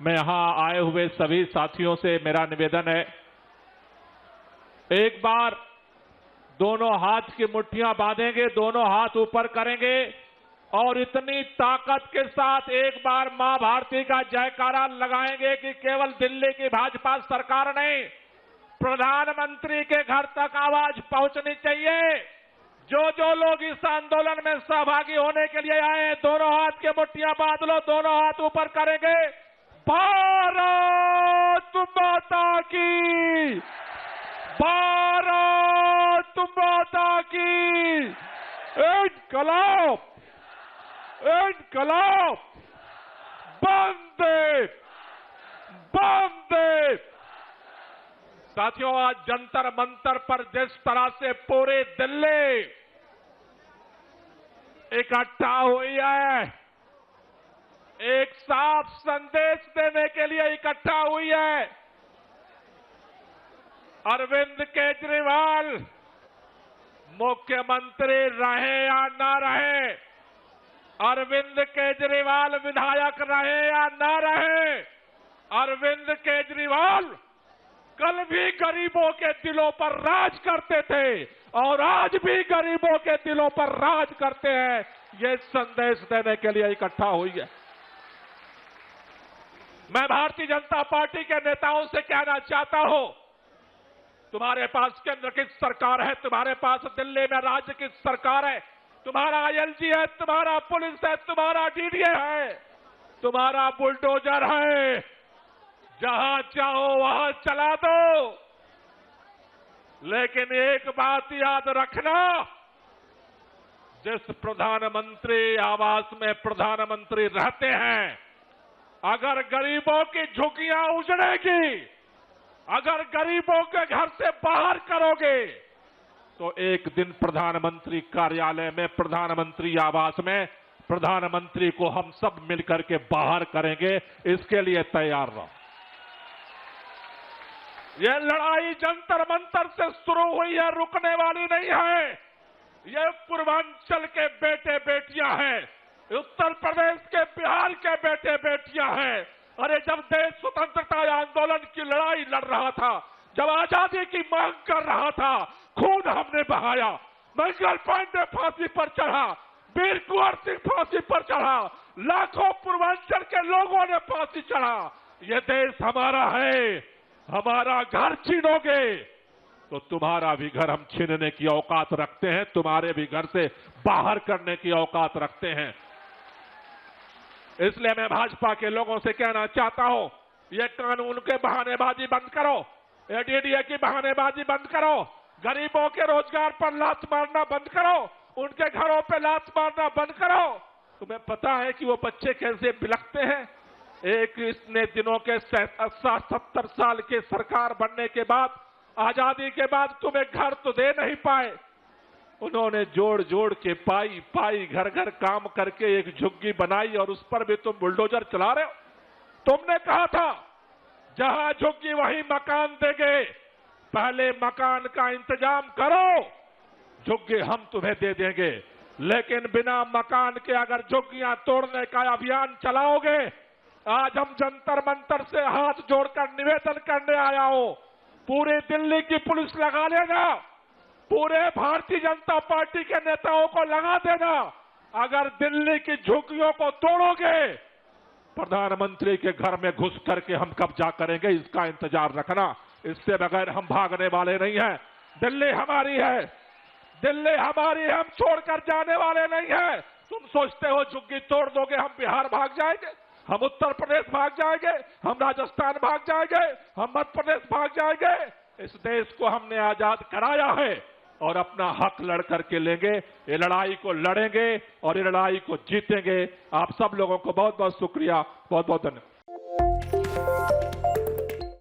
मैं यहां आए हुए सभी साथियों से मेरा निवेदन है, एक बार दोनों हाथ की मुट्ठियां बांधेंगे, दोनों हाथ ऊपर करेंगे और इतनी ताकत के साथ एक बार मां भारती का जयकारा लगाएंगे कि केवल दिल्ली की भाजपा सरकार नहीं, प्रधानमंत्री के घर तक आवाज पहुंचनी चाहिए। जो लोग इस आंदोलन में सहभागी होने के लिए आए, दोनों हाथ की मुट्ठियां बांध लो, दोनों हाथ ऊपर करेंगे। भारत माता की, भारत माता की, इनकलाब, इनकलाब, वंदे, वंदे। साथियों, आज जंतर मंतर पर जिस तरह से पूरी दिल्ली इकट्ठा हुई है, एक साफ संदेश देने के लिए इकट्ठा हुई है। अरविंद केजरीवाल मुख्यमंत्री रहे या ना रहे, अरविंद केजरीवाल विधायक रहे या ना रहे, अरविंद केजरीवाल कल भी गरीबों के दिलों पर राज करते थे और आज भी गरीबों के दिलों पर राज करते हैं। ये संदेश देने के लिए इकट्ठा हुई है। मैं भारतीय जनता पार्टी के नेताओं से कहना चाहता हूं, तुम्हारे पास केंद्र की सरकार है, तुम्हारे पास दिल्ली में राज्य की सरकार है, तुम्हारा आईएलजी है, तुम्हारा पुलिस है, तुम्हारा डीडीए है, तुम्हारा बुलडोजर है, जहां चाहो वहां चला दो। लेकिन एक बात याद रखना, जिस प्रधानमंत्री आवास में प्रधानमंत्री रहते हैं, अगर गरीबों की झुग्गियां उजड़ेगी, अगर गरीबों के घर से बाहर करोगे, तो एक दिन प्रधानमंत्री कार्यालय में, प्रधानमंत्री आवास में प्रधानमंत्री को हम सब मिलकर के बाहर करेंगे। इसके लिए तैयार रहो। यह लड़ाई जंतर मंतर से शुरू हुई है, रुकने वाली नहीं है। ये पूर्वांचल के बेटे बेटियां हैं, उत्तर प्रदेश के, बिहार के बेटे बेटियां हैं। अरे जब देश स्वतंत्रता आंदोलन की लड़ाई लड़ रहा था, जब आजादी की मांग कर रहा था, खून हमने बहाया, मंगल पांडे फांसी पर चढ़ा, वीर कुंवर सिंह फांसी पर चढ़ा, लाखों पूर्वांचल के लोगों ने फांसी चढ़ा। यह देश हमारा है, हमारा घर छीनोगे तो तुम्हारा भी घर हम छीनने की औकात रखते हैं, तुम्हारे भी घर से बाहर करने की औकात रखते हैं। इसलिए मैं भाजपा के लोगों से कहना चाहता हूं, ये कानून के बहानेबाजी बंद करो, ये डीडीए की बहानेबाजी बंद करो, गरीबों के रोजगार पर लात मारना बंद करो, उनके घरों पे लात मारना बंद करो। तुम्हें पता है कि वो बच्चे कैसे बिलखते हैं? एक इतने दिनों के 70 साल के सरकार बनने के बाद, आजादी के बाद तुम्हें घर तो दे नहीं पाए। उन्होंने जोड़ जोड़ के पाई पाई घर घर काम करके एक झुग्गी बनाई और उस पर भी तुम बुलडोजर चला रहे हो। तुमने कहा था जहां झुग्गी वहीं मकान देंगे, पहले मकान का इंतजाम करो, झुग्गी हम तुम्हें दे देंगे। लेकिन बिना मकान के अगर झुग्गियां तोड़ने का अभियान चलाओगे, आज हम जंतर मंतर से हाथ जोड़कर निवेदन करने आया हूं, पूरी दिल्ली की पुलिस लगा लेना, पूरे भारतीय जनता पार्टी के नेताओं को लगा देना। अगर दिल्ली की झुग्गियों को तोड़ोगे, प्रधानमंत्री के घर में घुस करके हम कब्जा करेंगे, इसका इंतजार रखना। इससे बगैर हम भागने वाले नहीं हैं। दिल्ली हमारी है, दिल्ली हमारी है, हम छोड़कर जाने वाले नहीं हैं। तुम सोचते हो झुग्गी तोड़ दोगे हम बिहार भाग जाएंगे, हम उत्तर प्रदेश भाग जाएंगे, हम राजस्थान भाग जाएंगे, हम मध्य प्रदेश भाग जाएंगे? इस देश को हमने आजाद कराया है और अपना हक लड़ करके लेंगे। ये लड़ाई को लड़ेंगे और ये लड़ाई को जीतेंगे। आप सब लोगों को बहुत बहुत शुक्रिया, बहुत बहुत धन्यवाद।